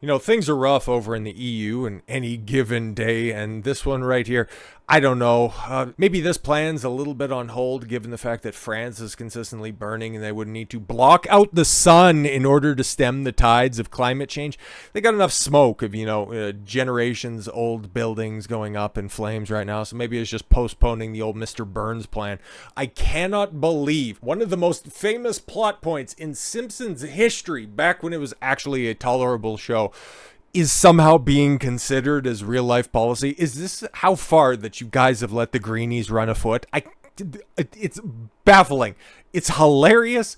You know, things are rough over in the EU in any given day, and this one right here, I don't know. Maybe this plan's a little bit on hold given the fact that France is consistently burning and they would need to block out the sun in order to stem the tides of climate change. They got enough smoke of, generations old buildings going up in flames right now, so maybe it's just postponing the old Mr. Burns plan. I cannot believe one of the most famous plot points in Simpsons history, back when it was actually a tolerable show, is somehow being considered as real life policy. Is this how far that you guys have let the greenies run afoot? It's baffling. It's hilarious.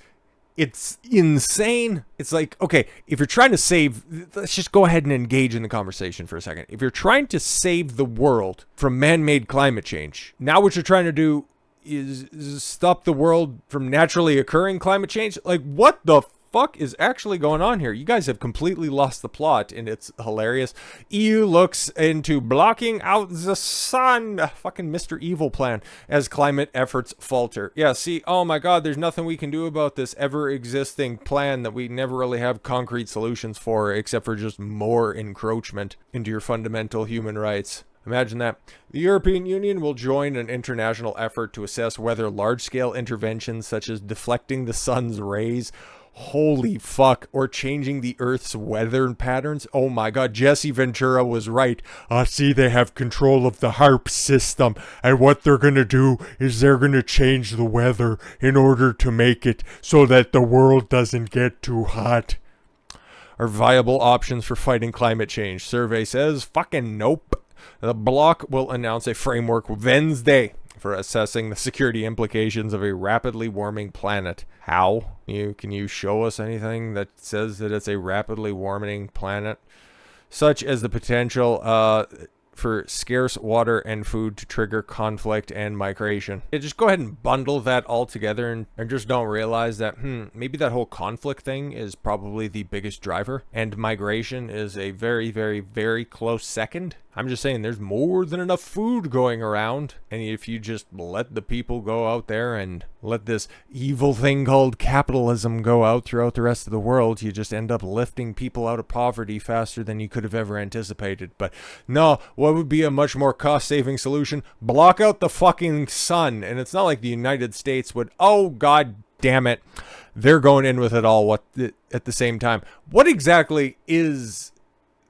It's insane. It's like, okay, if you're trying to save, let's just go ahead and engage in the conversation for a second. If you're trying to save the world from man-made climate change, now what you're trying to do is stop the world from naturally occurring climate change? Like, what the fuck is actually going on here? You guys have completely lost the plot, and it's hilarious. EU looks into blocking out the sun, fucking Mr. Evil plan, as climate efforts falter. Yeah, see, oh my god, there's nothing we can do about this ever-existing plan that we never really have concrete solutions for, except for just more encroachment into your fundamental human rights. Imagine that. The European Union will join an international effort to assess whether large-scale interventions such as deflecting the sun's rays, holy fuck, or changing the Earth's weather patterns. Oh my god, Jesse Ventura was right. See, they have control of the HARP system, and what they're gonna do is they're gonna change the weather in order to make it so that the world doesn't get too hot. Are viable options for fighting climate change? Survey says fucking nope. The bloc will announce a framework Wednesday for assessing the security implications of a rapidly warming planet. How? Can you show us anything that says that it's a rapidly warming planet? Such as the potential for scarce water and food to trigger conflict and migration. Yeah, just go ahead and bundle that all together and just don't realize that, maybe that whole conflict thing is probably the biggest driver, and migration is a very, very, very close second. I'm just saying there's more than enough food going around, and if you just let the people go out there and let this evil thing called capitalism go out throughout the rest of the world, you just end up lifting people out of poverty faster than you could have ever anticipated. But no, what would be a much more cost-saving solution? Block out the fucking sun. And it's not like the United States would, oh god damn it, they're going in with it all at the same time. What exactly is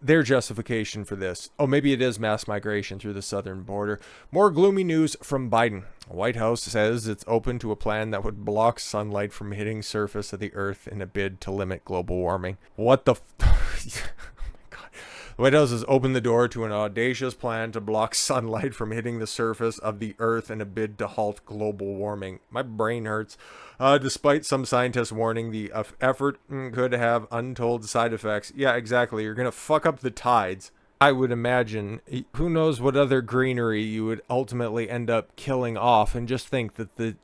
their justification for this? Oh, maybe it is mass migration through the southern border. More gloomy news from Biden. The White House says it's open to a plan that would block sunlight from hitting surface of the earth in a bid to limit global warming. What the The White House has opened the door to an audacious plan to block sunlight from hitting the surface of the Earth in a bid to halt global warming. My brain hurts. Despite some scientists warning the effort could have untold side effects. Yeah, exactly. You're going to fuck up the tides. I would imagine. Who knows what other greenery you would ultimately end up killing off. And just think that the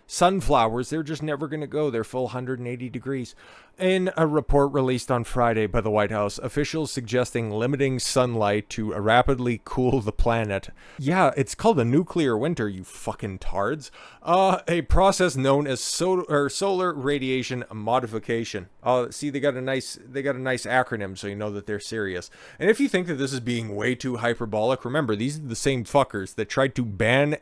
sunflowers, they're just never going to go their full 180 degrees. In a report released on Friday by the White House, officials suggesting limiting sunlight to rapidly cool the planet. Yeah, it's called a nuclear winter, you fucking tards. A process known as solar radiation modification. See, they got a nice acronym, so you know that they're serious. And if you think that this is being way too hyperbolic, remember, these are the same fuckers that tried to ban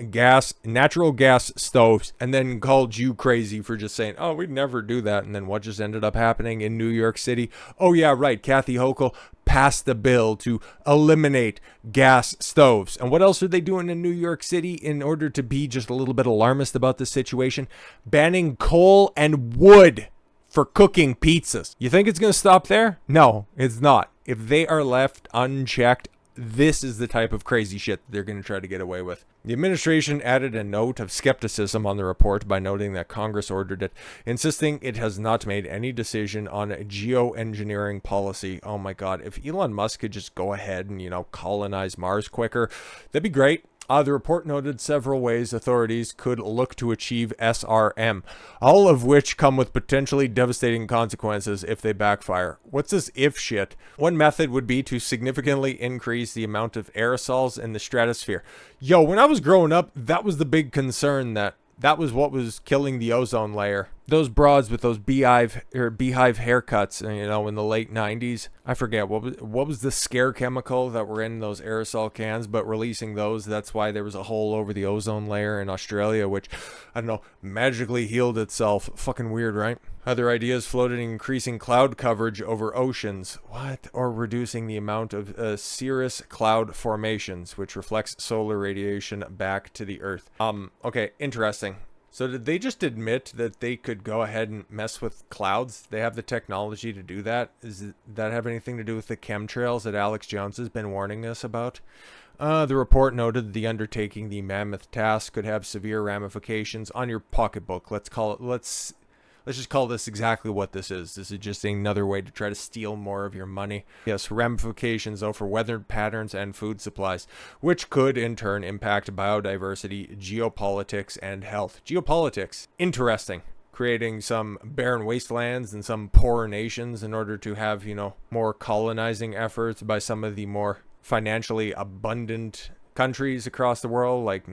natural gas stoves, and then called you crazy for just saying, oh, we'd never do that. And then what just ended up happening in New York City? Oh yeah, right, Kathy Hochul passed the bill to eliminate gas stoves. And what else are they doing in New York City in order to be just a little bit alarmist about this situation? Banning coal and wood for cooking pizzas. You think it's going to stop there? No, it's not. If they are left unchecked, this is the type of crazy shit that they're going to try to get away with. The administration added a note of skepticism on the report by noting that Congress ordered it, insisting it has not made any decision on geoengineering policy. Oh my god, if Elon Musk could just go ahead and, colonize Mars quicker, that'd be great. The report noted several ways authorities could look to achieve SRM, all of which come with potentially devastating consequences if they backfire. What's this if shit? One method would be to significantly increase the amount of aerosols in the stratosphere. Yo, when I was growing up, that was the big concern that That was what was killing the ozone layer. Those broads with those beehive haircuts, in the late 90s. I forget what was the scare chemical that were in those aerosol cans, but releasing those, that's why there was a hole over the ozone layer in Australia, which, I don't know, magically healed itself. Fucking weird, right? Other ideas floated: increasing cloud coverage over oceans. What? Or reducing the amount of cirrus cloud formations, which reflects solar radiation back to the Earth. Okay, interesting. So did they just admit that they could go ahead and mess with clouds? They have the technology to do that? Does that have anything to do with the chemtrails that Alex Jones has been warning us about? The report noted the undertaking the mammoth task could have severe ramifications on your pocketbook. Let's just call this exactly what this is. This is just another way to try to steal more of your money. Yes, ramifications, though, for weather patterns and food supplies, which could in turn impact biodiversity, geopolitics, and health. Geopolitics, interesting. Creating some barren wastelands and some poorer nations in order to have, more colonizing efforts by some of the more financially abundant countries across the world, like,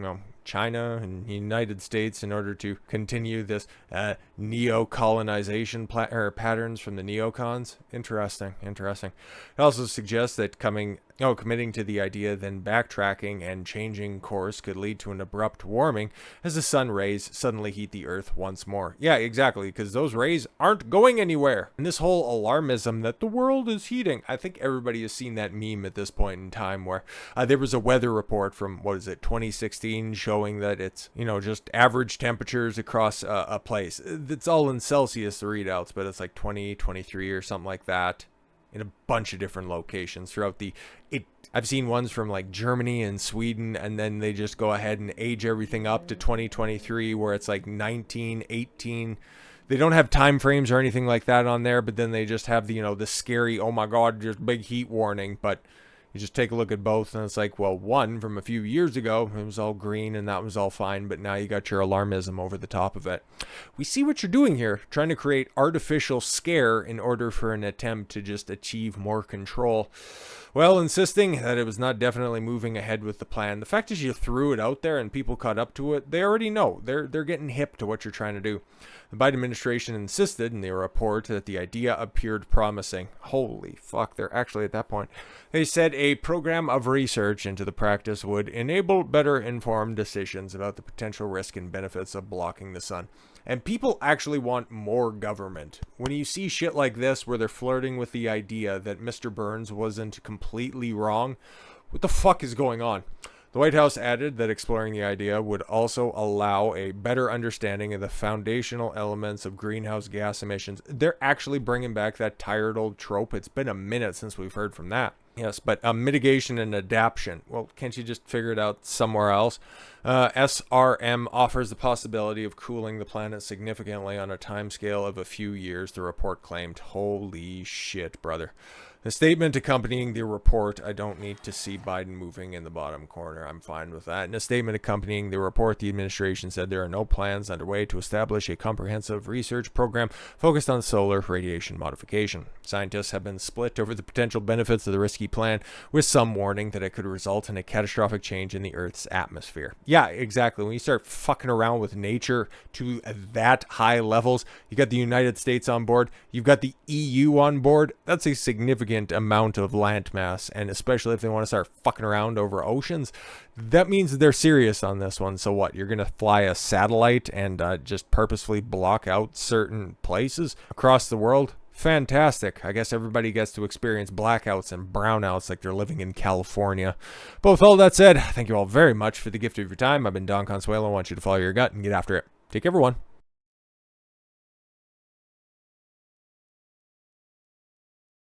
China and the United States, in order to continue this neo-colonization patterns from the neocons. Interesting. It also suggests that committing to the idea, then backtracking and changing course could lead to an abrupt warming as the sun rays suddenly heat the earth once more. Yeah, exactly, because those rays aren't going anywhere. And this whole alarmism that the world is heating, I think everybody has seen that meme at this point in time where there was a weather report from, 2016, showing that it's, just average temperatures across a place. It's all in Celsius, the readouts, but it's like 20, 23 or something like that, in a bunch of different locations throughout I've seen ones from like Germany and Sweden, and then they just go ahead and age everything up to 2023 where it's like 19, 18. They don't have time frames or anything like that on there, but then they just have the scary, oh my god, just big heat warning. But you just take a look at both, and it's like, well, one from a few years ago, it was all green and that was all fine, but now you got your alarmism over the top of it. We see what you're doing here, trying to create artificial scare in order for an attempt to just achieve more control. Well, insisting that it was not definitely moving ahead with the plan. The fact is you threw it out there and people caught up to it. They already know. They're getting hip to what you're trying to do. The Biden administration insisted in their report that the idea appeared promising. Holy fuck, they're actually at that point. They said a program of research into the practice would enable better informed decisions about the potential risk and benefits of blocking the sun. And people actually want more government. When you see shit like this where they're flirting with the idea that Mr. Burns wasn't completely wrong, what the fuck is going on? The White House added that exploring the idea would also allow a better understanding of the foundational elements of greenhouse gas emissions. They're actually bringing back that tired old trope. It's been a minute since we've heard from that. Yes, but mitigation and adaptation. Well, can't you just figure it out somewhere else? SRM offers the possibility of cooling the planet significantly on a timescale of a few years, the report claimed. Holy shit, brother. The statement accompanying the report, I don't need to see Biden moving in the bottom corner. I'm fine with that. In a statement accompanying the report, the administration said there are no plans underway to establish a comprehensive research program focused on solar radiation modification. Scientists have been split over the potential benefits of the risky plan, with some warning that it could result in a catastrophic change in the Earth's atmosphere. Yeah, exactly. When you start fucking around with nature to that high levels, you got the United States on board, you've got the EU on board. That's a significant amount of land mass, and especially if they want to start fucking around over oceans, that means they're serious on this one. So what, you're gonna fly a satellite and just purposefully block out certain places across the world? Fantastic. I guess everybody gets to experience blackouts and brownouts like they're living in California. But with all that said, thank you all very much for the gift of your time. I've been Don Consuelo. I want you to follow your gut and get after it. Take care, everyone.